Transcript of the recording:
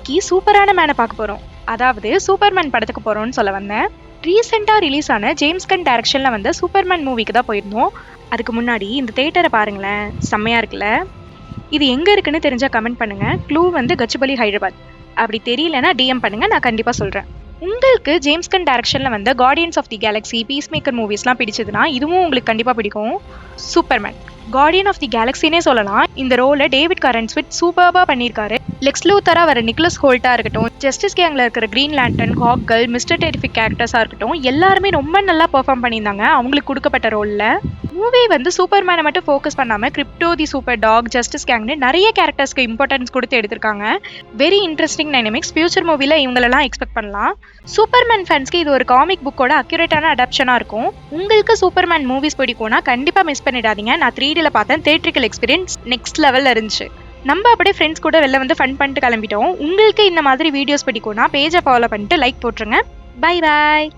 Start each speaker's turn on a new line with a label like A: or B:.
A: இன்னைக்கு சூப்பரான மேனை பார்க்க போறோம். அதாவது சூப்பர்மேன் படத்துக்கு போறோம்னு சொல்ல வந்தேன். ரீசெண்டா ரிலீஸ் ஆன ஜேம்ஸ் கன் டைரக்ஷன்ல வந்த சூப்பர்மேன் மூவிக்கு தான் போயிருந்தோம். அதுக்கு முன்னாடி இந்த தியேட்டரை பாருங்களேன், செம்மையா இருக்குல்ல. இது எங்க இருக்குன்னு தெரிஞ்சா கமெண்ட் பண்ணுங்க. க்ளூ வந்து கச்சிபலி ஹைதராபாத். அப்படி தெரியலன்னா டிஎம் பண்ணுங்க, நான் கண்டிப்பா சொல்றேன். உங்களுக்கு ஜேம்ஸ் கன் டைரக்ஷன்ல வந்த Guardians of the Galaxy, Peacemaker மூவிஸ்லாம் பிடிச்சதுன்னா இதுவும் உங்களுக்கு கண்டிப்பா பிடிக்கும். சூப்பர்மேன் கார்டியன் ஆஃப் தி கேலக்ஸினே சொல்லலாம். இந்த ரோலை டேவிட் காரன்ஸ்வித் சூப்பர்பா பண்ணியிருக்காரு. லெக்ஸ் லூத்தரா வர நிக்கோலஸ் ஹோல்ட்டா இருக்கட்டும், ஜஸ்டிஸ் கேங்ல இருக்கிற கிரீன் லேண்டன், ஹாக்கல், மிஸ்டர் டெரிஃபிக் கேரக்டர்ஸா இருக்கட்டும், எல்லாருமே ரொம்ப நல்லா பெர்ஃபார்ம் பண்ணியிருந்தாங்க அவங்களுக்கு கொடுக்கப்பட்ட ரோல்ல. மூவி வந்து சூப்பர்மேனை மட்டும் ஃபோக்கஸ் பண்ணாம Krypto the super dog, Justice கேங்னு நிறைய கேரக்டர்ஸ்க்கு இம்பார்ட்டன்ஸ் கொடுத்து எடுத்திருக்காங்க. Very interesting dynamics. ஃபியூச்சர் மூவில இவங்களெல்லாம் எக்ஸ்பெக்ட் பண்ணலாம். சூப்பர்மேன் ஃபேன்ஸ்க்கு இது ஒரு காமிக் புக்கோட அக்யூரேட்டான அடாப்ஷனா இருக்கும். உங்களுக்கு சூப்பர்மேன் மூவிஸ் பிடிக்கும்னா கண்டிப்பா மிஸ் பண்ணிடாதீங்க. நான் 3Dல பார்த்தேன், தியேட்ரிக்கல் எக்ஸ்பீரியன்ஸ் நெக்ஸ்ட் லெவல்ல இருந்துச்சு. நம்ம அப்படியே ஃப்ரெண்ட்ஸ் கூட வெளில வந்து ஃபன் பண்ணிட்டு கிளம்பிட்டோம். உங்களுக்கு இந்த மாதிரி வீடியோஸ் பிடிக்கும்னா பேஜை ஃபாலோ பண்ணிட்டு லைக் போட்டுருங்க. Bye bye.